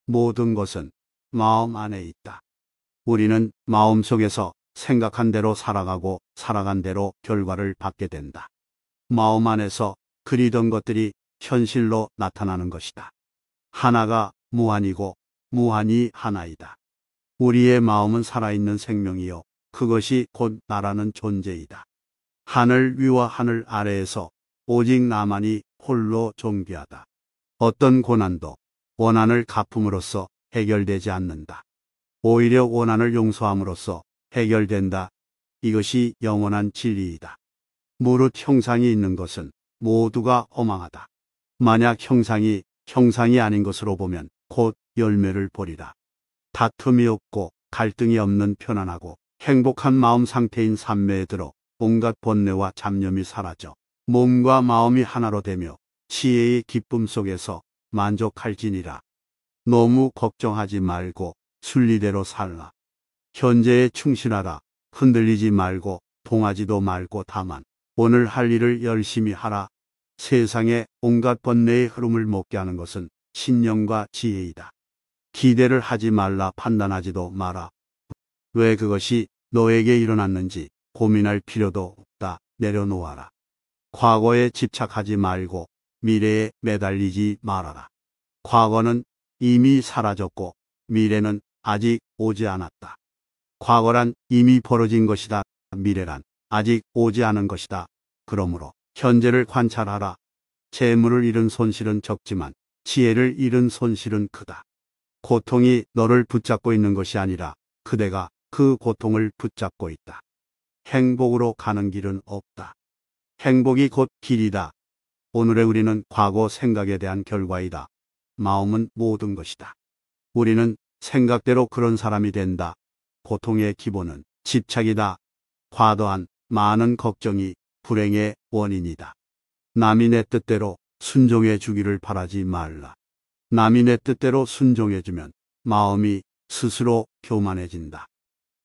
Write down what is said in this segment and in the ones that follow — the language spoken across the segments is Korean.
모든 것은 마음 안에 있다. 우리는 마음속에서 생각한 대로 살아가고 살아간 대로 결과를 받게 된다. 마음 안에서 그리던 것들이 현실로 나타나는 것이다. 하나가 무한이고 무한이 하나이다. 우리의 마음은 살아있는 생명이요. 그것이 곧 나라는 존재이다. 하늘 위와 하늘 아래에서 오직 나만이 홀로 존귀하다. 어떤 고난도 원한을 갚음으로써 해결되지 않는다. 오히려 원한을 용서함으로써 해결된다. 이것이 영원한 진리이다. 무릇 형상이 있는 것은 모두가 허망하다. 만약 형상이 아닌 것으로 보면 곧 열매를 보리라. 다툼이 없고 갈등이 없는 편안하고 행복한 마음 상태인 삼매에 들어 온갖 번뇌와 잡념이 사라져 몸과 마음이 하나로 되며 지혜의 기쁨 속에서 만족할지니라. 너무 걱정하지 말고 순리대로 살라. 현재에 충실하라. 흔들리지 말고 동하지도 말고 다만 오늘 할 일을 열심히 하라. 세상에 온갖 번뇌의 흐름을 먹게 하는 것은 신념과 지혜이다. 기대를 하지 말라. 판단하지도 마라. 왜 그것이 너에게 일어났는지 고민할 필요도 없다. 내려놓아라. 과거에 집착하지 말고 미래에 매달리지 말아라. 과거는 이미 사라졌고 미래는 아직 오지 않았다. 과거란 이미 벌어진 것이다. 미래란 아직 오지 않은 것이다. 그러므로 현재를 관찰하라. 재물을 잃은 손실은 적지만 지혜를 잃은 손실은 크다. 고통이 너를 붙잡고 있는 것이 아니라 그대가 그 고통을 붙잡고 있다. 행복으로 가는 길은 없다. 행복이 곧 길이다. 오늘의 우리는 과거 생각에 대한 결과이다. 마음은 모든 것이다. 우리는 생각대로 그런 사람이 된다. 고통의 기본은 집착이다. 과도한 많은 걱정이 불행의 원인이다. 남이 내 뜻대로 순종해 주기를 바라지 말라. 남이 내 뜻대로 순종해주면 마음이 스스로 교만해진다.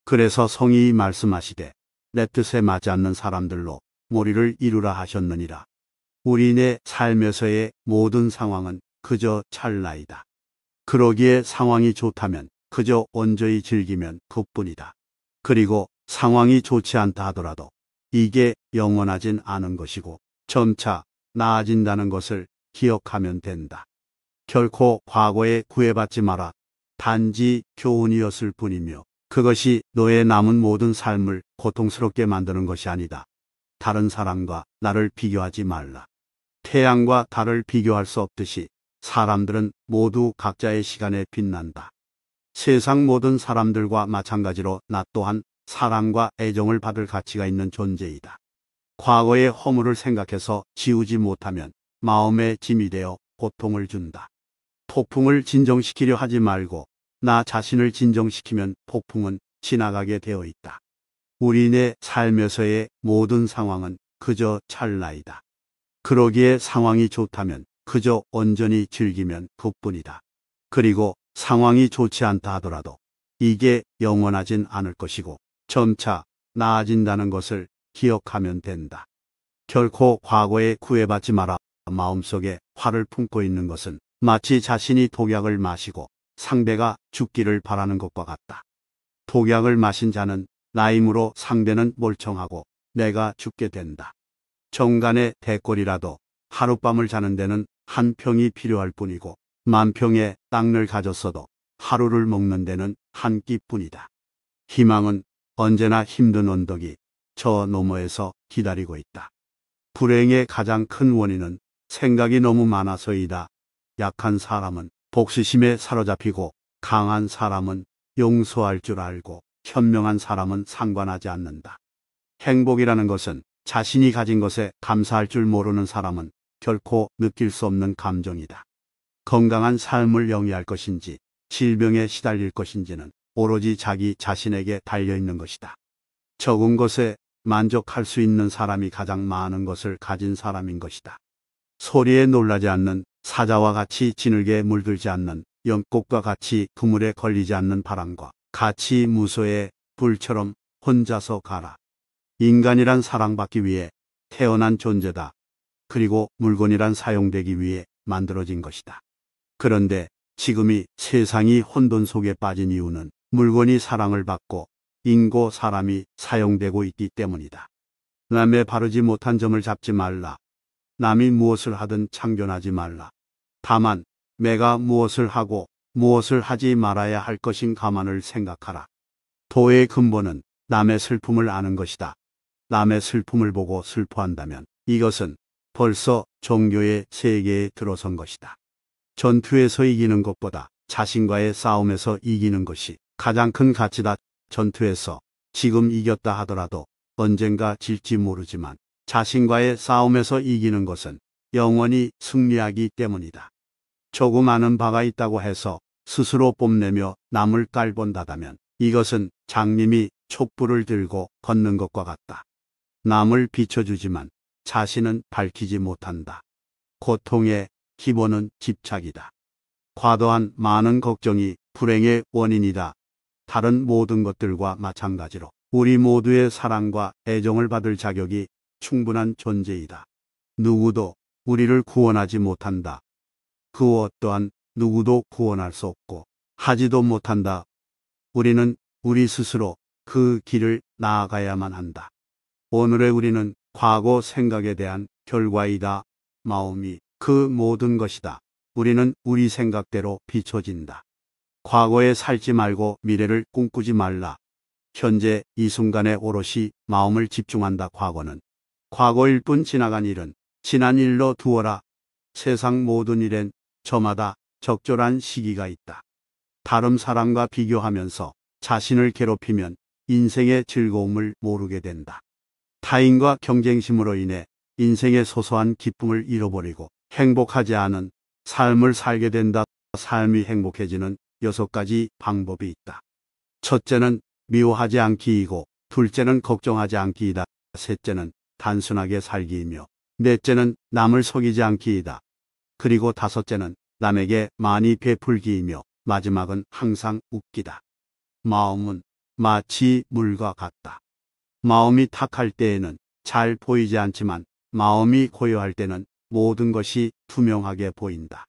그래서 성인이 말씀하시되 내 뜻에 맞지 않는 사람들로 몰이를 이루라 하셨느니라. 우리네 삶에서의 모든 상황은 그저 찰나이다. 그러기에 상황이 좋다면 그저 온전히 즐기면 그뿐이다. 그리고 상황이 좋지 않다 하더라도 이게 영원하진 않은 것이고 점차 나아진다는 것을 기억하면 된다. 결코 과거에 구애받지 마라. 단지 교훈이었을 뿐이며 그것이 너의 남은 모든 삶을 고통스럽게 만드는 것이 아니다. 다른 사람과 나를 비교하지 말라. 태양과 달을 비교할 수 없듯이 사람들은 모두 각자의 시간에 빛난다. 세상 모든 사람들과 마찬가지로 나 또한 사랑과 애정을 받을 가치가 있는 존재이다. 과거의 허물을 생각해서 지우지 못하면 마음의 짐이 되어 고통을 준다. 폭풍을 진정시키려 하지 말고 나 자신을 진정시키면 폭풍은 지나가게 되어 있다. 우리네 삶에서의 모든 상황은 그저 찰나이다. 그러기에 상황이 좋다면 그저 온전히 즐기면 그뿐이다. 그리고 상황이 좋지 않다 하더라도 이게 영원하진 않을 것이고 점차 나아진다는 것을 기억하면 된다. 결코 과거에 구애받지 마라. 마음속에 화를 품고 있는 것은 마치 자신이 독약을 마시고 상대가 죽기를 바라는 것과 같다. 독약을 마신 자는 나임으로 상대는 멀쩡하고 내가 죽게 된다. 정간의 대꼴이라도 하룻밤을 자는 데는 한 평이 필요할 뿐이고 만평의 땅을 가졌어도 하루를 먹는 데는 한 끼뿐이다. 희망은 언제나 힘든 언덕이 저 너머에서 기다리고 있다. 불행의 가장 큰 원인은 생각이 너무 많아서이다. 약한 사람은 복수심에 사로잡히고 강한 사람은 용서할 줄 알고 현명한 사람은 상관하지 않는다. 행복이라는 것은 자신이 가진 것에 감사할 줄 모르는 사람은 결코 느낄 수 없는 감정이다. 건강한 삶을 영위할 것인지 질병에 시달릴 것인지는 오로지 자기 자신에게 달려있는 것이다. 적은 것에 만족할 수 있는 사람이 가장 많은 것을 가진 사람인 것이다. 소리에 놀라지 않는 사자와 같이 지늘게 물들지 않는 연꽃과 같이 그물에 걸리지 않는 바람과 같이 무소의 불처럼 혼자서 가라. 인간이란 사랑받기 위해 태어난 존재다. 그리고 물건이란 사용되기 위해 만들어진 것이다. 그런데 지금이 세상이 혼돈 속에 빠진 이유는 물건이 사랑을 받고 인고 사람이 사용되고 있기 때문이다. 남의 바르지 못한 점을 잡지 말라. 남이 무엇을 하든 참견하지 말라. 다만 내가 무엇을 하고 무엇을 하지 말아야 할 것인 가만을 생각하라. 도의 근본은 남의 슬픔을 아는 것이다. 남의 슬픔을 보고 슬퍼한다면 이것은 벌써 종교의 세계에 들어선 것이다. 전투에서 이기는 것보다 자신과의 싸움에서 이기는 것이 가장 큰 가치다. 전투에서 지금 이겼다 하더라도 언젠가 질지 모르지만 자신과의 싸움에서 이기는 것은 영원히 승리하기 때문이다. 조금 아는 바가 있다고 해서 스스로 뽐내며 남을 깔본다다면 이것은 장님이 촛불을 들고 걷는 것과 같다. 남을 비춰주지만 자신은 밝히지 못한다. 고통의 기본은 집착이다. 과도한 많은 걱정이 불행의 원인이다. 다른 모든 것들과 마찬가지로 우리 모두의 사랑과 애정을 받을 자격이 충분한 존재이다. 누구도 우리를 구원하지 못한다. 그 어떠한 누구도 구원할 수 없고 하지도 못한다. 우리는 우리 스스로 그 길을 나아가야만 한다. 오늘의 우리는 과거 생각에 대한 결과이다. 마음이 그 모든 것이다. 우리는 우리 생각대로 비춰진다. 과거에 살지 말고 미래를 꿈꾸지 말라. 현재 이 순간에 오롯이 마음을 집중한다. 과거는 과거일 뿐 지나간 일은 지난 일로 두어라. 세상 모든 일엔 저마다 적절한 시기가 있다. 다른 사람과 비교하면서 자신을 괴롭히면 인생의 즐거움을 모르게 된다. 타인과 경쟁심으로 인해 인생의 소소한 기쁨을 잃어버리고 행복하지 않은 삶을 살게 된다. 삶이 행복해지는 6가지 방법이 있다. 첫째는 미워하지 않기이고, 둘째는 걱정하지 않기이다. 셋째는 단순하게 살기이며, 넷째는 남을 속이지 않기이다. 그리고 다섯째는 남에게 많이 베풀기이며, 마지막은 항상 웃기다. 마음은 마치 물과 같다. 마음이 탁할 때에는 잘 보이지 않지만 마음이 고요할 때는 모든 것이 투명하게 보인다.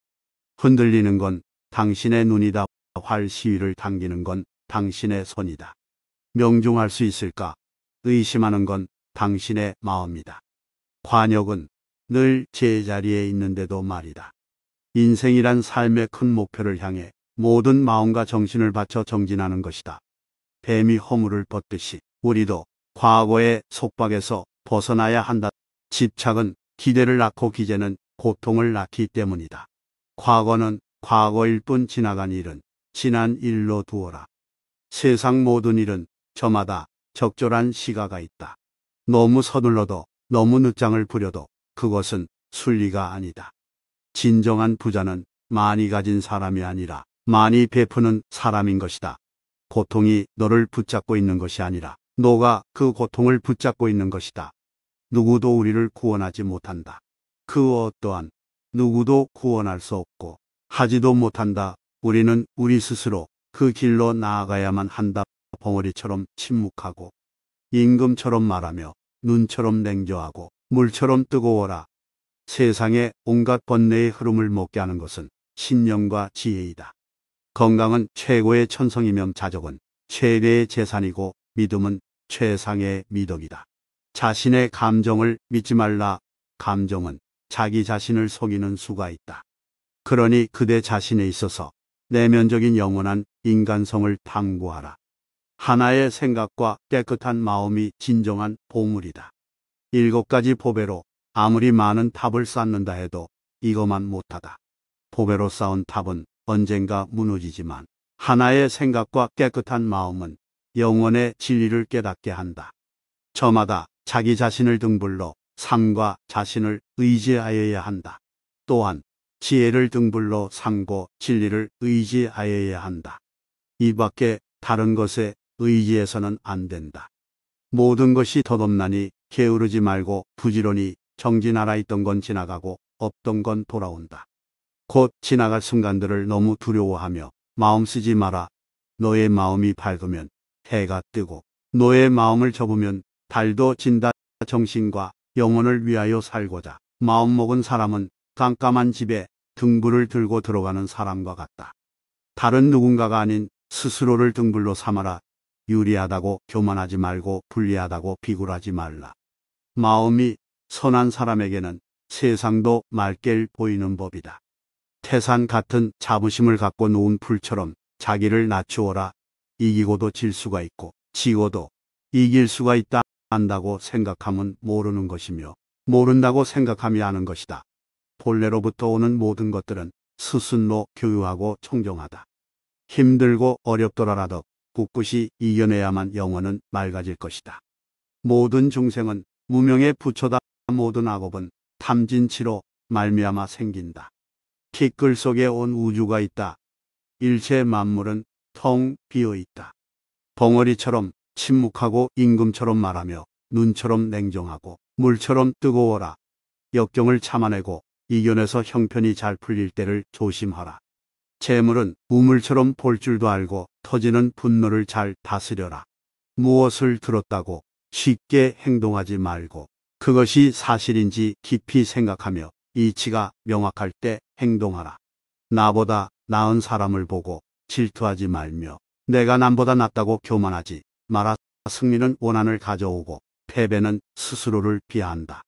흔들리는 건 당신의 눈이다. 활 시위를 당기는 건 당신의 손이다. 명중할 수 있을까? 의심하는 건 당신의 마음이다. 관역은 늘 제자리에 있는데도 말이다. 인생이란 삶의 큰 목표를 향해 모든 마음과 정신을 바쳐 정진하는 것이다. 뱀이 허물을 벗듯이 우리도 과거의 속박에서 벗어나야 한다. 집착은 기대를 낳고 기재는 고통을 낳기 때문이다. 과거는 과거일 뿐 지나간 일은 지난 일로 두어라. 세상 모든 일은 저마다 적절한 시가가 있다. 너무 서둘러도 너무 늦장을 부려도 그것은 순리가 아니다. 진정한 부자는 많이 가진 사람이 아니라 많이 베푸는 사람인 것이다. 고통이 너를 붙잡고 있는 것이 아니라 너가 그 고통을 붙잡고 있는 것이다. 누구도 우리를 구원하지 못한다. 그 어떠한 누구도 구원할 수 없고 하지도 못한다. 우리는 우리 스스로 그 길로 나아가야만 한다. 벙어리처럼 침묵하고 임금처럼 말하며 눈처럼 냉정하고 물처럼 뜨거워라. 세상의 온갖 번뇌의 흐름을 먹게 하는 것은 신념과 지혜이다. 건강은 최고의 천성이며 자족은 최대의 재산이고 믿음은 최상의 미덕이다. 자신의 감정을 믿지 말라. 감정은 자기 자신을 속이는 수가 있다. 그러니 그대 자신에 있어서 내면적인 영원한 인간성을 탐구하라. 하나의 생각과 깨끗한 마음이 진정한 보물이다. 7가지 보배로 아무리 많은 탑을 쌓는다 해도 이것만 못하다. 보배로 쌓은 탑은 언젠가 무너지지만 하나의 생각과 깨끗한 마음은 영원의 진리를 깨닫게 한다. 저마다 자기 자신을 등불로 삶과 자신을 의지하여야 한다. 또한 지혜를 등불로 삼고 진리를 의지하여야 한다. 이 밖에 다른 것에 의지해서는 안 된다. 모든 것이 덧없나니 게으르지 말고 부지런히 정진하라. 있던 건 지나가고 없던 건 돌아온다. 곧 지나갈 순간들을 너무 두려워하며 마음 쓰지 마라. 너의 마음이 밝으면 해가 뜨고 너의 마음을 접으면 달도 진다. 정신과 영혼을 위하여 살고자 마음먹은 사람은 깜깜한 집에 등불을 들고 들어가는 사람과 같다. 다른 누군가가 아닌 스스로를 등불로 삼아라. 유리하다고 교만하지 말고 불리하다고 비굴하지 말라. 마음이 선한 사람에게는 세상도 맑게 보이는 법이다. 태산 같은 자부심을 갖고 누운 풀처럼 자기를 낮추어라. 이기고도 질 수가 있고 지고도 이길 수가 있다. 안다고 생각하면 모르는 것이며 모른다고 생각하면 아는 것이다. 본래로부터 오는 모든 것들은 스승로 교유하고 청정하다. 힘들고 어렵더라도 꿋꿋이 이겨내야만 영혼은 맑아질 것이다. 모든 중생은 무명의 부처다. 모든 악업은 탐진치로 말미암아 생긴다. 티끌 속에 온 우주가 있다. 일체 만물은 텅 비어 있다. 벙어리처럼 침묵하고 임금처럼 말하며 눈처럼 냉정하고 물처럼 뜨거워라. 역경을 참아내고 이겨내서 형편이 잘 풀릴 때를 조심하라. 재물은 우물처럼 볼 줄도 알고 터지는 분노를 잘 다스려라. 무엇을 들었다고 쉽게 행동하지 말고 그것이 사실인지 깊이 생각하며 이치가 명확할 때 행동하라. 나보다 나은 사람을 보고 질투하지 말며 내가 남보다 낫다고 교만하지 마라. 승리는 원한을 가져오고 패배는 스스로를 비하한다.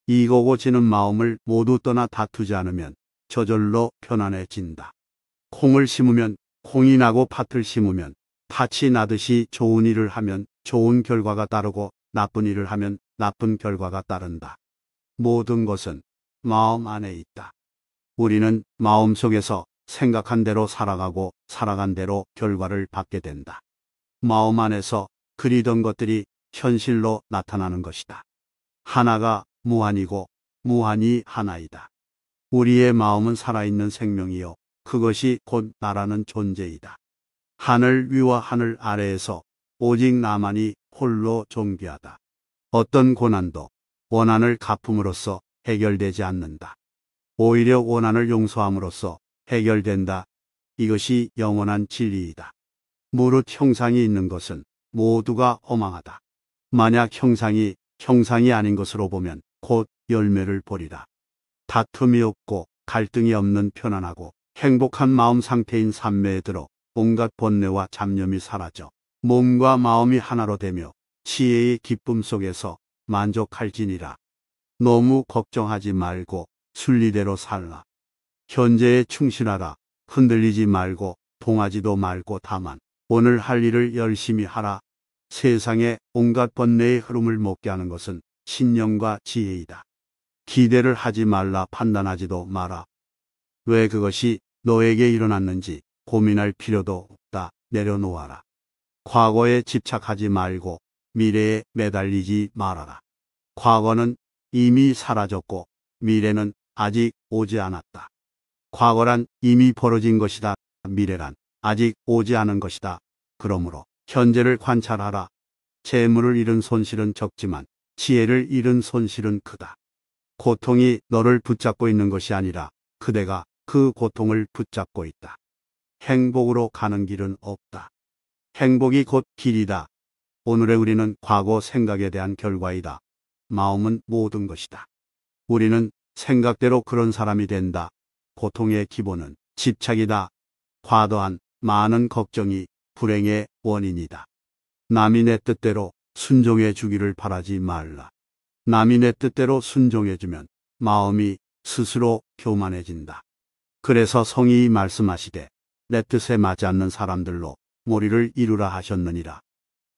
이기고 지는 마음을 모두 떠나 다투지 않으면 저절로 편안해진다. 콩을 심으면 콩이 나고 팥을 심으면 팥이 나듯이 좋은 일을 하면 좋은 결과가 따르고 나쁜 일을 하면 나쁜 결과가 따른다. 모든 것은 마음 안에 있다. 우리는 마음속에서 생각한 대로 살아가고 살아간 대로 결과를 받게 된다. 마음 안에서 그리던 것들이 현실로 나타나는 것이다. 하나가 무한이고 무한이 하나이다. 우리의 마음은 살아있는 생명이요 그것이 곧 나라는 존재이다. 하늘 위와 하늘 아래에서 오직 나만이 홀로 존귀하다. 어떤 고난도 원한을 갚음으로써 해결되지 않는다. 오히려 원한을 용서함으로써 해결된다. 이것이 영원한 진리이다. 무릇 형상이 있는 것은 모두가 허망하다. 만약 형상이 아닌 것으로 보면 곧 열매를 보리라. 다툼이 없고 갈등이 없는 편안하고 행복한 마음 상태인 삼매에 들어 온갖 번뇌와 잡념이 사라져 몸과 마음이 하나로 되며 지혜의 기쁨 속에서 만족할지니라. 너무 걱정하지 말고 순리대로 살라. 현재에 충실하라. 흔들리지 말고 동하지도 말고 다만 오늘 할 일을 열심히 하라. 세상에 온갖 번뇌의 흐름을 먹게 하는 것은 신념과 지혜이다. 기대를 하지 말라. 판단하지도 마라. 왜 그것이 너에게 일어났는지 고민할 필요도 없다. 내려놓아라. 과거에 집착하지 말고 미래에 매달리지 말아라. 과거는 이미 사라졌고 미래는 아직 오지 않았다. 과거란 이미 벌어진 것이다. 미래란 아직 오지 않은 것이다. 그러므로 현재를 관찰하라. 재물을 잃은 손실은 적지만 지혜를 잃은 손실은 크다. 고통이 너를 붙잡고 있는 것이 아니라 그대가 그 고통을 붙잡고 있다. 행복으로 가는 길은 없다. 행복이 곧 길이다. 오늘의 우리는 과거 생각에 대한 결과이다. 마음은 모든 것이다. 우리는 생각대로 그런 사람이 된다. 고통의 기본은 집착이다. 과도한 많은 걱정이 불행의 원인이다. 남이 내 뜻대로 순종해 주기를 바라지 말라. 남이 내 뜻대로 순종해주면 마음이 스스로 교만해진다. 그래서 성이 말씀하시되 내 뜻에 맞지 않는 사람들로 몰이를 이루라 하셨느니라.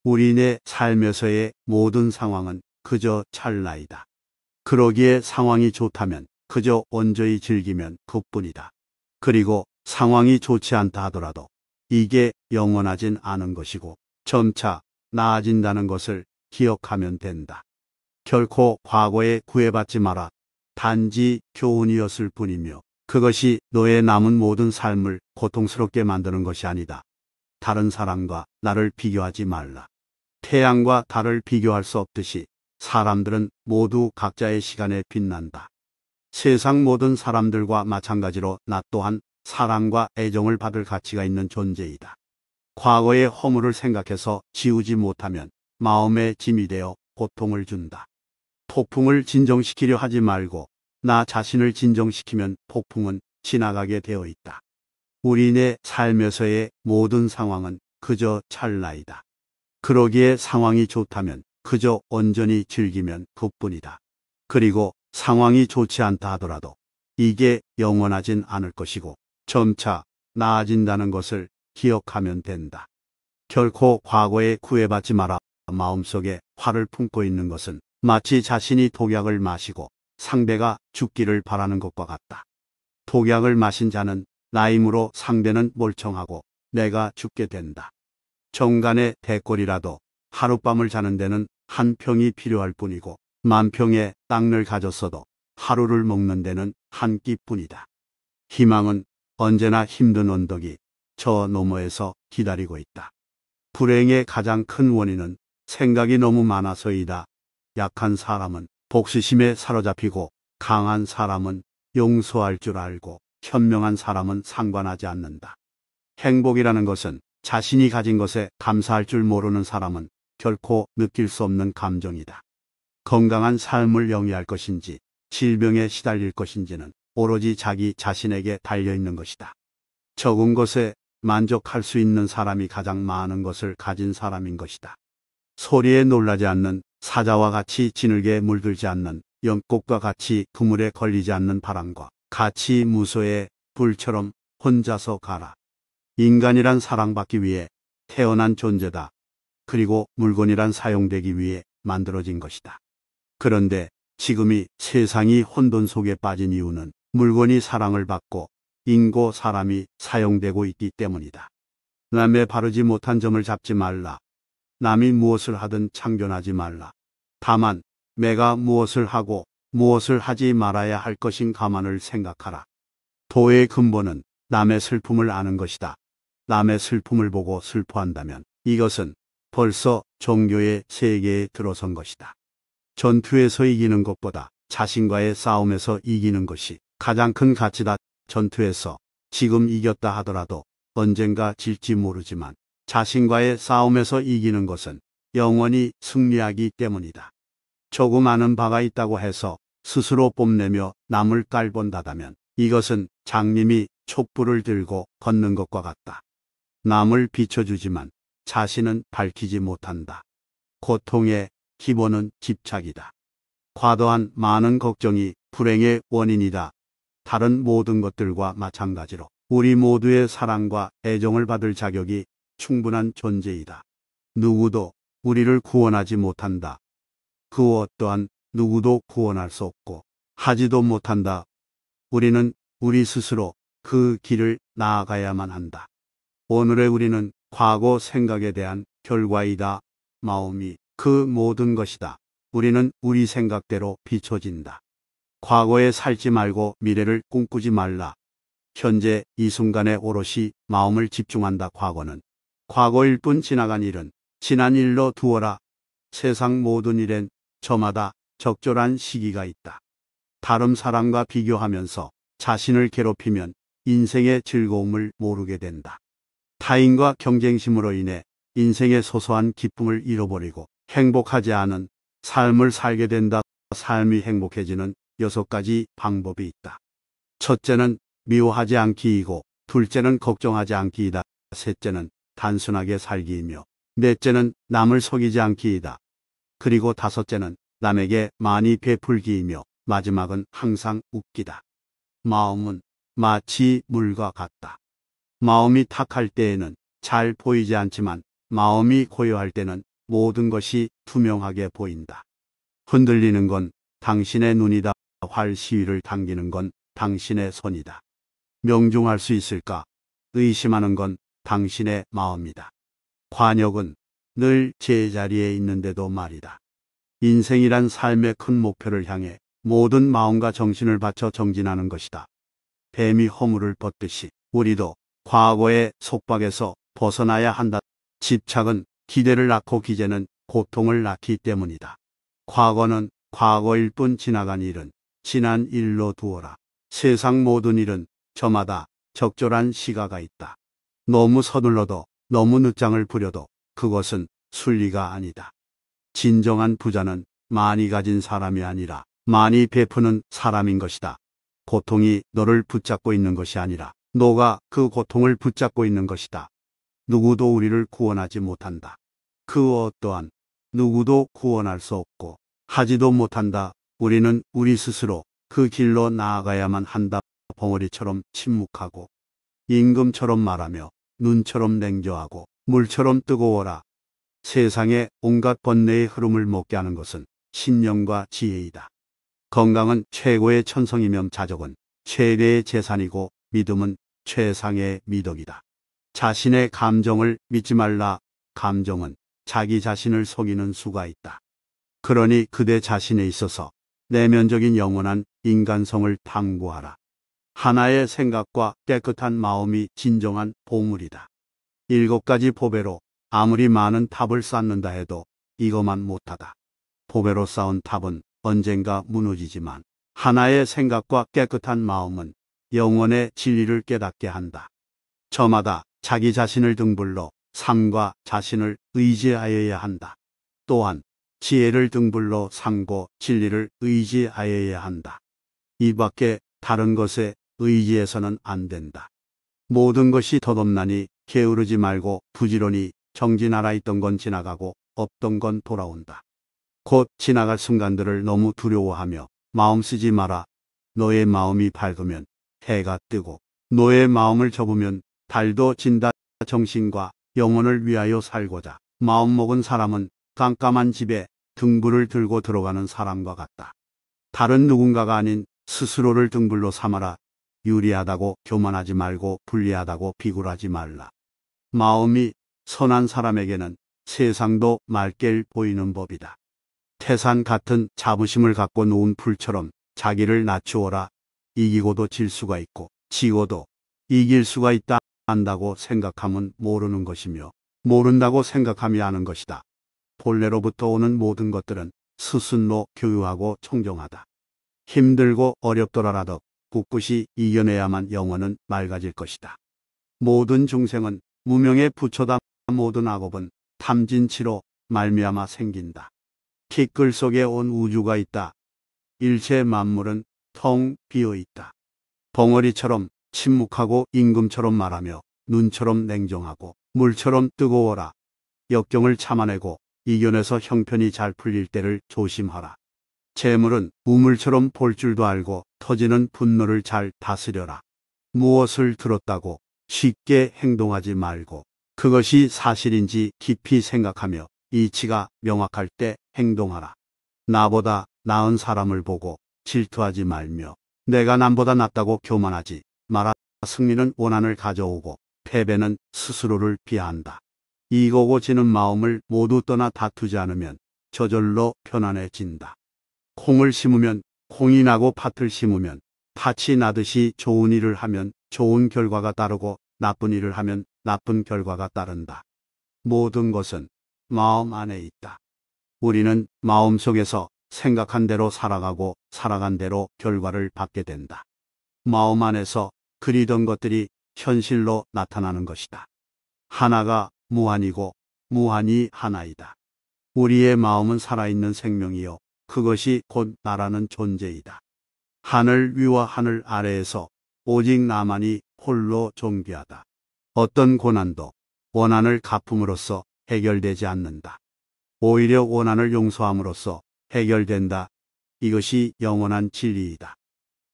우리네 삶에서의 모든 상황은 그저 찰나이다. 그러기에 상황이 좋다면 그저 온전히 즐기면 그뿐이다. 그리고 상황이 좋지 않다 하더라도 이게 영원하진 않은 것이고 점차 나아진다는 것을 기억하면 된다. 결코 과거에 구애받지 마라. 단지 교훈이었을 뿐이며 그것이 너의 남은 모든 삶을 고통스럽게 만드는 것이 아니다. 다른 사람과 나를 비교하지 말라. 태양과 달을 비교할 수 없듯이 사람들은 모두 각자의 시간에 빛난다. 세상 모든 사람들과 마찬가지로 나 또한 사랑과 애정을 받을 가치가 있는 존재이다. 과거의 허물을 생각해서 지우지 못하면 마음에 짐이 되어 고통을 준다. 폭풍을 진정시키려 하지 말고 나 자신을 진정시키면 폭풍은 지나가게 되어 있다. 우리네 삶에서의 모든 상황은 그저 찰나이다. 그러기에 상황이 좋다면 그저 온전히 즐기면 그뿐이다. 그리고 상황이 좋지 않다 하더라도 이게 영원하진 않을 것이고 점차 나아진다는 것을 기억하면 된다. 결코 과거에 구애받지 마라. 마음속에 화를 품고 있는 것은 마치 자신이 독약을 마시고 상대가 죽기를 바라는 것과 같다. 독약을 마신 자는 나임으로 상대는 멀쩡하고 내가 죽게 된다. 정간의 대꼴이라도 하룻밤을 자는 데는 한 평이 필요할 뿐이고 만 평의 땅을 가졌어도 하루를 먹는 데는 한 끼뿐이다. 희망은 언제나 힘든 언덕이 저 너머에서 기다리고 있다. 불행의 가장 큰 원인은 생각이 너무 많아서이다. 약한 사람은 복수심에 사로잡히고 강한 사람은 용서할 줄 알고 현명한 사람은 상관하지 않는다. 행복이라는 것은 자신이 가진 것에 감사할 줄 모르는 사람은 결코 느낄 수 없는 감정이다. 건강한 삶을 영위할 것인지 질병에 시달릴 것인지는 오로지 자기 자신에게 달려있는 것이다. 적은 것에 만족할 수 있는 사람이 가장 많은 것을 가진 사람인 것이다. 소리에 놀라지 않는 사자와 같이 지늘게 물들지 않는 연꽃과 같이 그물에 걸리지 않는 바람과 같이 무소의 불처럼 혼자서 가라. 인간이란 사랑받기 위해 태어난 존재다. 그리고 물건이란 사용되기 위해 만들어진 것이다. 그런데 지금이 세상이 혼돈 속에 빠진 이유는 물건이 사랑을 받고 인고 사람이 사용되고 있기 때문이다. 남의 바르지 못한 점을 잡지 말라. 남이 무엇을 하든 참견하지 말라. 다만 내가 무엇을 하고 무엇을 하지 말아야 할 것인 가만을 생각하라. 도의 근본은 남의 슬픔을 아는 것이다. 남의 슬픔을 보고 슬퍼한다면 이것은 벌써 종교의 세계에 들어선 것이다. 전투에서 이기는 것보다 자신과의 싸움에서 이기는 것이 가장 큰 가치다. 전투에서 지금 이겼다 하더라도 언젠가 질지 모르지만 자신과의 싸움에서 이기는 것은 영원히 승리하기 때문이다. 조금 아는 바가 있다고 해서 스스로 뽐내며 남을 깔본다다면 이것은 장님이 촛불을 들고 걷는 것과 같다. 남을 비춰주지만 자신은 밝히지 못한다. 고통의 기본은 집착이다. 과도한 많은 걱정이 불행의 원인이다. 다른 모든 것들과 마찬가지로 우리 모두의 사랑과 애정을 받을 자격이 충분한 존재이다. 누구도 우리를 구원하지 못한다. 그 어떠한 누구도 구원할 수 없고 하지도 못한다. 우리는 우리 스스로 그 길을 나아가야만 한다. 오늘의 우리는 과거 생각에 대한 결과이다. 마음이 그 모든 것이다. 우리는 우리 생각대로 비춰진다. 과거에 살지 말고 미래를 꿈꾸지 말라. 현재 이 순간에 오롯이 마음을 집중한다. 과거는 과거일 뿐 지나간 일은 지난 일로 두어라. 세상 모든 일엔 저마다 적절한 시기가 있다. 다른 사람과 비교하면서 자신을 괴롭히면 인생의 즐거움을 모르게 된다. 타인과 경쟁심으로 인해 인생의 소소한 기쁨을 잃어버리고 행복하지 않은 삶을 살게 된다. 삶이 행복해지는 6가지 방법이 있다. 첫째는 미워하지 않기이고, 둘째는 걱정하지 않기이다. 셋째는 단순하게 살기이며, 넷째는 남을 속이지 않기이다. 그리고 다섯째는 남에게 많이 베풀기이며, 마지막은 항상 웃기다. 마음은 마치 물과 같다. 마음이 탁할 때에는 잘 보이지 않지만 마음이 고요할 때는 모든 것이 투명하게 보인다. 흔들리는 건 당신의 눈이다. 활 시위를 당기는 건 당신의 손이다. 명중할 수 있을까? 의심하는 건 당신의 마음이다. 관역은 늘 제자리에 있는데도 말이다. 인생이란 삶의 큰 목표를 향해 모든 마음과 정신을 바쳐 정진하는 것이다. 뱀이 허물을 벗듯이 우리도 과거의 속박에서 벗어나야 한다. 집착은 기대를 낳고 기재는 고통을 낳기 때문이다. 과거는 과거일 뿐 지나간 일은 지난 일로 두어라. 세상 모든 일은 저마다 적절한 시가가 있다. 너무 서둘러도 너무 늦장을 부려도 그것은 순리가 아니다. 진정한 부자는 많이 가진 사람이 아니라 많이 베푸는 사람인 것이다. 고통이 너를 붙잡고 있는 것이 아니라 노가 그 고통을 붙잡고 있는 것이다. 누구도 우리를 구원하지 못한다. 그 어떠한 누구도 구원할 수 없고 하지도 못한다. 우리는 우리 스스로 그 길로 나아가야만 한다. 벙어리처럼 침묵하고 임금처럼 말하며 눈처럼 냉정하고 물처럼 뜨거워라. 세상에 온갖 번뇌의 흐름을 먹게 하는 것은 신념과 지혜이다. 건강은 최고의 천성이며 자족은 최대의 재산이고 믿음은 최상의 미덕이다. 자신의 감정을 믿지 말라. 감정은 자기 자신을 속이는 수가 있다. 그러니 그대 자신에 있어서 내면적인 영원한 인간성을 탐구하라. 하나의 생각과 깨끗한 마음이 진정한 보물이다. 7가지 보배로 아무리 많은 탑을 쌓는다 해도 이것만 못하다. 보배로 쌓은 탑은 언젠가 무너지지만 하나의 생각과 깨끗한 마음은 영원의 진리를 깨닫게 한다. 저마다 자기 자신을 등불로 삶과 자신을 의지하여야 한다. 또한 지혜를 등불로 삼고 진리를 의지하여야 한다. 이 밖에 다른 것에 의지해서는 안 된다. 모든 것이 덧없나니 게으르지 말고 부지런히 정진하라. 있던 건 지나가고 없던 건 돌아온다. 곧 지나갈 순간들을 너무 두려워하며 마음 쓰지 마라. 너의 마음이 밝으면 해가 뜨고 너의 마음을 접으면 달도 진다. 정신과 영혼을 위하여 살고자 마음먹은 사람은 깜깜한 집에 등불을 들고 들어가는 사람과 같다. 다른 누군가가 아닌 스스로를 등불로 삼아라. 유리하다고 교만하지 말고 불리하다고 비굴하지 말라. 마음이 선한 사람에게는 세상도 맑게 보이는 법이다. 태산 같은 자부심을 갖고 누운 풀처럼 자기를 낮추어라. 이기고도 질 수가 있고 지고도 이길 수가 있다. 안다고 생각하면 모르는 것이며 모른다고 생각하며 아는 것이다. 본래로부터 오는 모든 것들은 스스로 교유하고 청정하다. 힘들고 어렵더라도 꿋꿋이 이겨내야만 영혼은 맑아질 것이다. 모든 중생은 무명에 부처다. 모든 악업은 탐진치로 말미암아 생긴다. 티끌 속에 온 우주가 있다. 일체 만물은 텅 비어 있다. 벙어리처럼 침묵하고 임금처럼 말하며 눈처럼 냉정하고 물처럼 뜨거워라. 역경을 참아내고 이겨내서 형편이 잘 풀릴 때를 조심하라. 재물은 우물처럼 볼 줄도 알고 터지는 분노를 잘 다스려라. 무엇을 들었다고 쉽게 행동하지 말고 그것이 사실인지 깊이 생각하며 이치가 명확할 때 행동하라. 나보다 나은 사람을 보고 질투하지 말며 내가 남보다 낫다고 교만하지 마라. 승리는 원한을 가져오고 패배는 스스로를 비하한다. 이기고 지는 마음을 모두 떠나 다투지 않으면 저절로 편안해진다. 콩을 심으면 콩이 나고 팥을 심으면 팥이 나듯이 좋은 일을 하면 좋은 결과가 따르고 나쁜 일을 하면 나쁜 결과가 따른다. 모든 것은 마음 안에 있다. 우리는 마음속에서 생각한 대로 살아가고 살아간 대로 결과를 받게 된다. 마음 안에서 그리던 것들이 현실로 나타나는 것이다. 하나가 무한이고 무한이 하나이다. 우리의 마음은 살아있는 생명이요 그것이 곧 나라는 존재이다. 하늘 위와 하늘 아래에서 오직 나만이 홀로 존귀하다. 어떤 고난도 원한을 갚음으로써 해결되지 않는다. 오히려 원한을 용서함으로써 해결된다. 이것이 영원한 진리이다.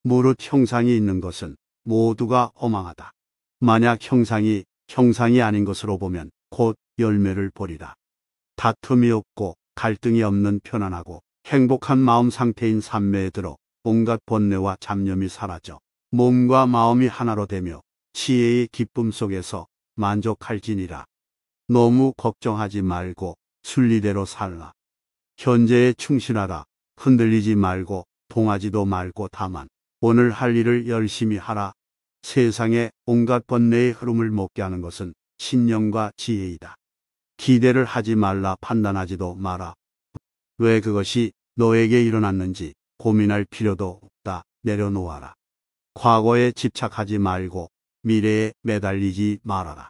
무릇 형상이 있는 것은 모두가 허망하다. 만약 형상이 아닌 것으로 보면 곧 열매를 보리라. 다툼이 없고 갈등이 없는 편안하고 행복한 마음 상태인 삼매에 들어 온갖 번뇌와 잡념이 사라져 몸과 마음이 하나로 되며 지혜의 기쁨 속에서 만족할지니라. 너무 걱정하지 말고 순리대로 살라. 현재에 충실하라. 흔들리지 말고 동하지도 말고 다만 오늘 할 일을 열심히 하라. 세상에 온갖 번뇌의 흐름을 먹게 하는 것은 신념과 지혜이다. 기대를 하지 말라. 판단하지도 마라. 왜 그것이 너에게 일어났는지 고민할 필요도 없다. 내려놓아라. 과거에 집착하지 말고 미래에 매달리지 말아라.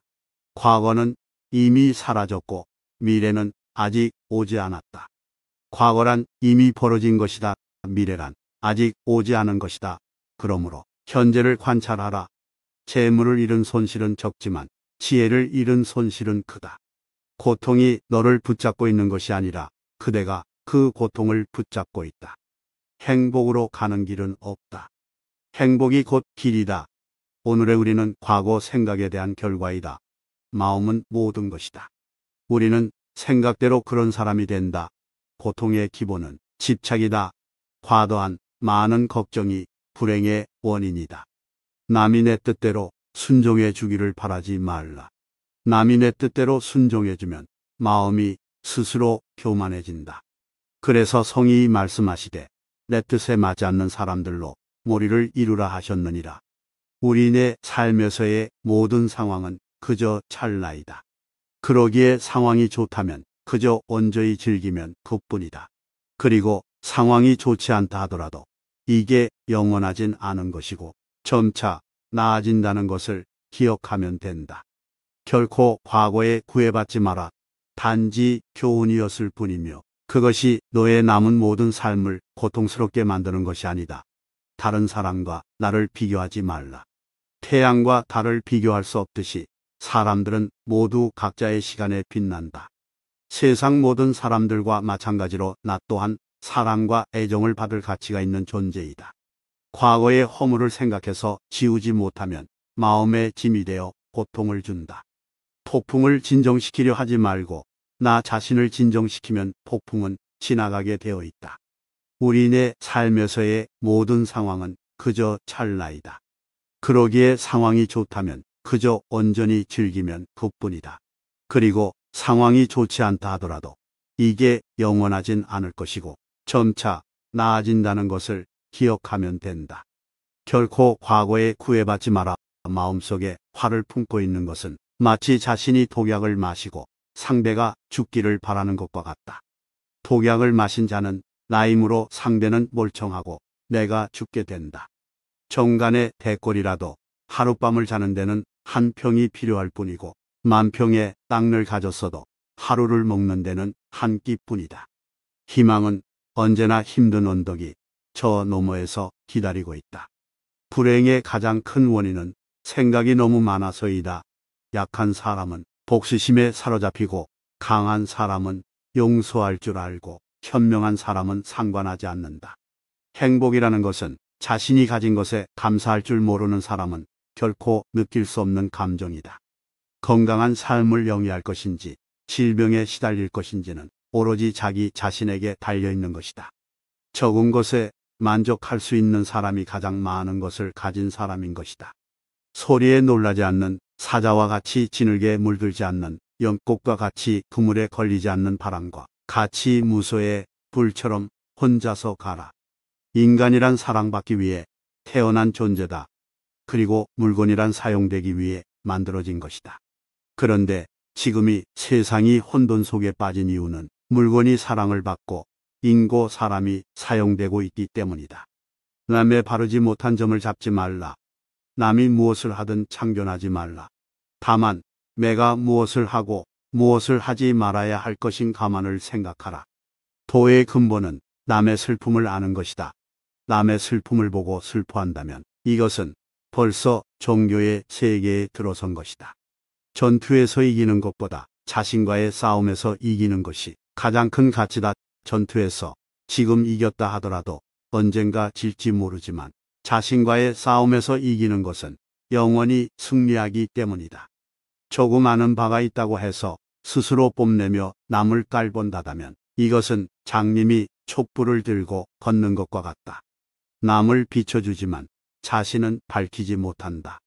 과거는 이미 사라졌고 미래는 아직 오지 않았다. 과거란 이미 벌어진 것이다. 미래란 아직 오지 않은 것이다. 그러므로 현재를 관찰하라. 재물을 잃은 손실은 적지만 지혜를 잃은 손실은 크다. 고통이 너를 붙잡고 있는 것이 아니라 그대가 그 고통을 붙잡고 있다. 행복으로 가는 길은 없다. 행복이 곧 길이다. 오늘의 우리는 과거 생각에 대한 결과이다. 마음은 모든 것이다. 우리는 생각대로 그런 사람이 된다. 고통의 기본은 집착이다. 과도한 많은 걱정이 불행의 원인이다. 남이 내 뜻대로 순종해 주기를 바라지 말라. 남이 내 뜻대로 순종해주면 마음이 스스로 교만해진다. 그래서 성이 말씀하시되 내 뜻에 맞지 않는 사람들로 몰이를 이루라 하셨느니라. 우리네 삶에서의 모든 상황은 그저 찰나이다. 그러기에 상황이 좋다면 그저 온전히 즐기면 그뿐이다. 그리고 상황이 좋지 않다 하더라도 이게 영원하진 않은 것이고 점차 나아진다는 것을 기억하면 된다. 결코 과거에 구애받지 마라. 단지 교훈이었을 뿐이며 그것이 너의 남은 모든 삶을 고통스럽게 만드는 것이 아니다. 다른 사람과 나를 비교하지 말라. 태양과 달을 비교할 수 없듯이 사람들은 모두 각자의 시간에 빛난다. 세상 모든 사람들과 마찬가지로 나 또한 사랑과 애정을 받을 가치가 있는 존재이다. 과거의 허물을 생각해서 지우지 못하면 마음에 짐이 되어 고통을 준다. 폭풍을 진정시키려 하지 말고 나 자신을 진정시키면 폭풍은 지나가게 되어 있다. 우리네 삶에서의 모든 상황은 그저 찰나이다. 그러기에 상황이 좋다면 그저 온전히 즐기면 그뿐이다. 그리고 상황이 좋지 않다 하더라도 이게 영원하진 않을 것이고 점차 나아진다는 것을 기억하면 된다. 결코 과거에 구애받지 마라. 마음속에 화를 품고 있는 것은 마치 자신이 독약을 마시고 상대가 죽기를 바라는 것과 같다. 독약을 마신 자는 나임으로 상대는 멀쩡하고 내가 죽게 된다. 정간의 대꼴이라도 하룻밤을 자는 데는 한 평이 필요할 뿐이고 만 평의 땅을 가졌어도 하루를 먹는 데는 한 끼뿐이다. 희망은 언제나 힘든 언덕이 저 너머에서 기다리고 있다. 불행의 가장 큰 원인은 생각이 너무 많아서이다. 약한 사람은 복수심에 사로잡히고 강한 사람은 용서할 줄 알고 현명한 사람은 상관하지 않는다. 행복이라는 것은 자신이 가진 것에 감사할 줄 모르는 사람은 결코 느낄 수 없는 감정이다. 건강한 삶을 영위할 것인지 질병에 시달릴 것인지는 오로지 자기 자신에게 달려있는 것이다. 적은 것에 만족할 수 있는 사람이 가장 많은 것을 가진 사람인 것이다. 소리에 놀라지 않는 사자와 같이 지늘게 물들지 않는 연꽃과 같이 그물에 걸리지 않는 바람과 같이 무소의 불처럼 혼자서 가라. 인간이란 사랑받기 위해 태어난 존재다. 그리고 물건이란 사용되기 위해 만들어진 것이다. 그런데 지금이 세상이 혼돈 속에 빠진 이유는 물건이 사랑을 받고 인고 사람이 사용되고 있기 때문이다. 남의 바르지 못한 점을 잡지 말라. 남이 무엇을 하든 참견하지 말라. 다만 내가 무엇을 하고 무엇을 하지 말아야 할 것인 가만을 생각하라. 도의 근본은 남의 슬픔을 아는 것이다. 남의 슬픔을 보고 슬퍼한다면 이것은 벌써 종교의 세계에 들어선 것이다. 전투에서 이기는 것보다 자신과의 싸움에서 이기는 것이 가장 큰 가치다. 전투에서 지금 이겼다 하더라도 언젠가 질지 모르지만 자신과의 싸움에서 이기는 것은 영원히 승리하기 때문이다. 조금 아는 바가 있다고 해서 스스로 뽐내며 남을 깔본다다면 이것은 장님이 촛불을 들고 걷는 것과 같다. 남을 비춰주지만 자신은 밝히지 못한다.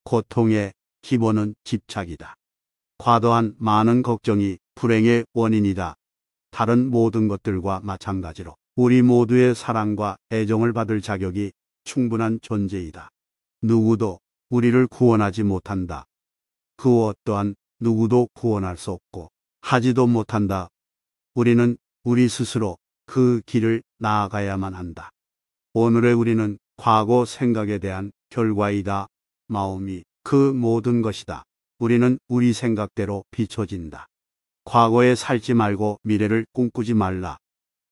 고통의 기본은 집착이다. 과도한 많은 걱정이 불행의 원인이다. 다른 모든 것들과 마찬가지로 우리 모두의 사랑과 애정을 받을 자격이 충분한 존재이다. 누구도 우리를 구원하지 못한다. 그 어떠한 누구도 구원할 수 없고 하지도 못한다. 우리는 우리 스스로 그 길을 나아가야만 한다. 오늘의 우리는 과거 생각에 대한 결과이다. 마음이 그 모든 것이다. 우리는 우리 생각대로 비춰진다. 과거에 살지 말고 미래를 꿈꾸지 말라.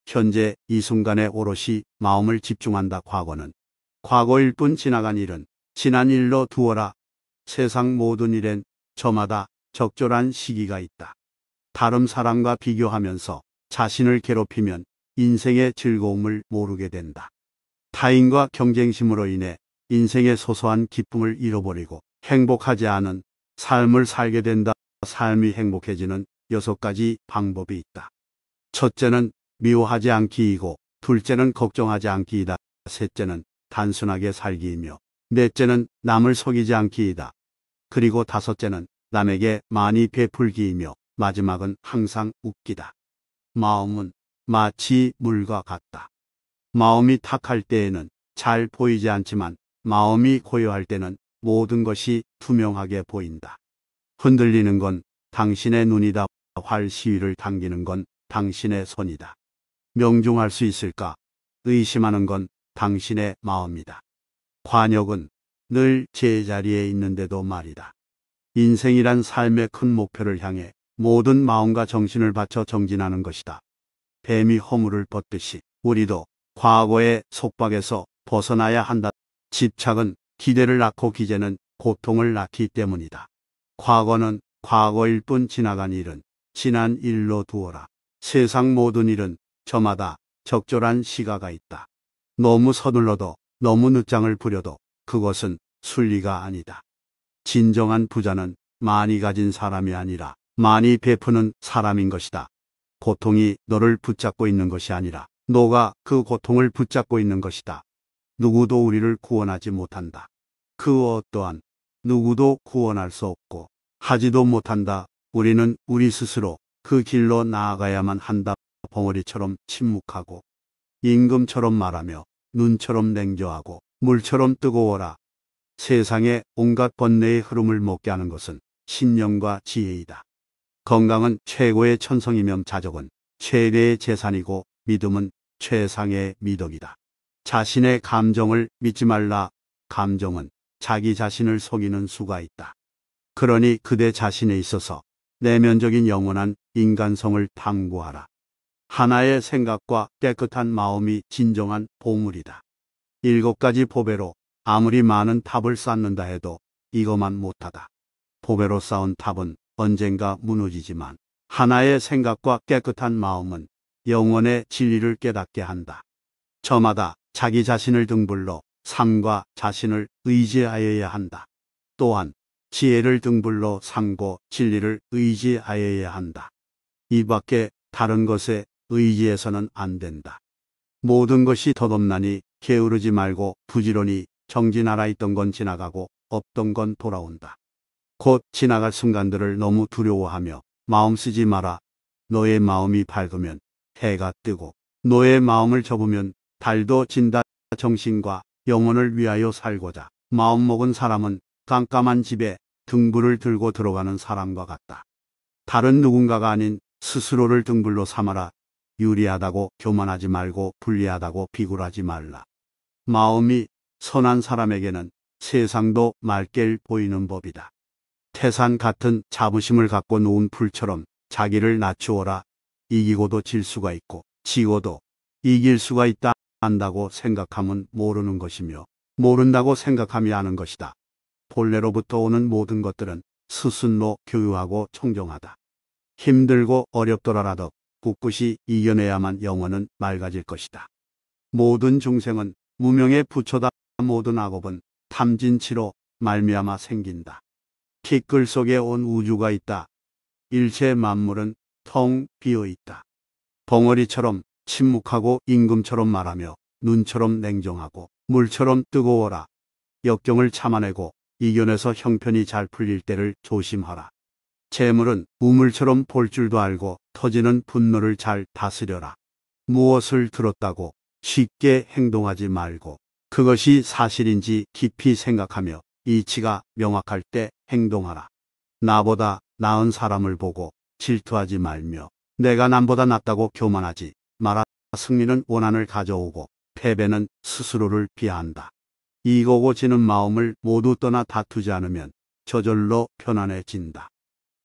현재 이 순간에 오롯이 마음을 집중한다. 과거는 과거일 뿐 지나간 일은 지난 일로 두어라. 세상 모든 일엔 저마다 적절한 시기가 있다. 다른 사람과 비교하면서 자신을 괴롭히면 인생의 즐거움을 모르게 된다. 타인과 경쟁심으로 인해 인생의 소소한 기쁨을 잃어버리고 행복하지 않은 삶을 살게 된다. 삶이 행복해지는 6가지 방법이 있다. 첫째는 미워하지 않기이고, 둘째는 걱정하지 않기이다. 셋째는 단순하게 살기이며, 넷째는 남을 속이지 않기이다. 그리고 다섯째는 남에게 많이 베풀기이며, 마지막은 항상 웃기다. 마음은 마치 물과 같다. 마음이 탁할 때에는 잘 보이지 않지만 마음이 고요할 때는 모든 것이 투명하게 보인다. 흔들리는 건 당신의 눈이다. 활 시위를 당기는 건 당신의 손이다. 명중할 수 있을까? 의심하는 건 당신의 마음이다. 관역은 늘 제자리에 있는데도 말이다. 인생이란 삶의 큰 목표를 향해 모든 마음과 정신을 바쳐 정진하는 것이다. 뱀이 허물을 벗듯이 우리도 과거의 속박에서 벗어나야 한다. 집착은 기대를 낳고 기재는 고통을 낳기 때문이다. 과거는 과거일 뿐, 지나간 일은 지난 일로 두어라. 세상 모든 일은 저마다 적절한 시가가 있다. 너무 서둘러도, 너무 늦장을 부려도 그것은 순리가 아니다. 진정한 부자는 많이 가진 사람이 아니라 많이 베푸는 사람인 것이다. 고통이 너를 붙잡고 있는 것이 아니라 너가 그 고통을 붙잡고 있는 것이다. 누구도 우리를 구원하지 못한다. 그 어떠한 누구도 구원할 수 없고 하지도 못한다. 우리는 우리 스스로 그 길로 나아가야만 한다. 벙어리처럼 침묵하고, 임금처럼 말하며, 눈처럼 냉정하고, 물처럼 뜨거워라. 세상의 온갖 번뇌의 흐름을 먹게 하는 것은 신념과 지혜이다. 건강은 최고의 천성이며 자족은 최대의 재산이고, 믿음은 최상의 미덕이다. 자신의 감정을 믿지 말라. 감정은 자기 자신을 속이는 수가 있다. 그러니 그대 자신에 있어서 내면적인 영원한 인간성을 탐구하라. 하나의 생각과 깨끗한 마음이 진정한 보물이다. 7가지 보배로 아무리 많은 탑을 쌓는다 해도 이것만 못하다. 보배로 쌓은 탑은 언젠가 무너지지만 하나의 생각과 깨끗한 마음은 영원의 진리를 깨닫게 한다. 저마다 자기 자신을 등불로 삶과 자신을 의지하여야 한다. 또한 지혜를 등불로 삼고 진리를 의지하여야 한다. 이 밖에 다른 것에 의지해서는 안 된다. 모든 것이 덧없나니 게으르지 말고 부지런히 정진하라. 있던 건 지나가고 없던 건 돌아온다. 곧 지나갈 순간들을 너무 두려워하며 마음 쓰지 마라. 너의 마음이 밝으면 해가 뜨고 너의 마음을 접으면 달도 진다. 정신과 영혼을 위하여 살고자 마음먹은 사람은 깜깜한 집에 등불을 들고 들어가는 사람과 같다. 다른 누군가가 아닌 스스로를 등불로 삼아라. 유리하다고 교만하지 말고 불리하다고 비굴하지 말라. 마음이 선한 사람에게는 세상도 맑게 보이는 법이다. 태산 같은 자부심을 갖고 놓은 풀처럼 자기를 낮추어라. 이기고도 질 수가 있고 지고도 이길 수가 있다. 안다고 생각하면 모르는 것이며 모른다고 생각하며 아는 것이다. 본래로부터 오는 모든 것들은 스스로 교유하고 청정하다. 힘들고 어렵더라도 꿋꿋이 이겨내야만 영혼은 맑아질 것이다. 모든 중생은 무명의 부처다. 모든 악업은 탐진치로 말미암아 생긴다. 티끌 속에 온 우주가 있다. 일체 만물은 텅 비어 있다. 벙어리처럼 침묵하고 임금처럼 말하며 눈처럼 냉정하고 물처럼 뜨거워라. 역경을 참아내고 이겨내서 형편이 잘 풀릴 때를 조심하라. 재물은 우물처럼 볼 줄도 알고 터지는 분노를 잘 다스려라. 무엇을 들었다고 쉽게 행동하지 말고 그것이 사실인지 깊이 생각하며 이치가 명확할 때 행동하라. 나보다 나은 사람을 보고 질투하지 말며 내가 남보다 낫다고 교만하지 마라. 승리는 원한을 가져오고 패배는 스스로를 비하한다. 이기고 지는 마음을 모두 떠나 다투지 않으면 저절로 편안해진다.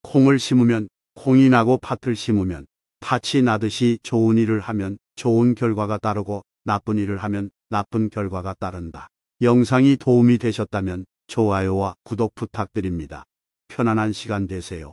콩을 심으면 콩이 나고 팥을 심으면 팥이 나듯이 좋은 일을 하면 좋은 결과가 따르고 나쁜 일을 하면 나쁜 결과가 따른다. 영상이 도움이 되셨다면 좋아요와 구독 부탁드립니다. 편안한 시간 되세요.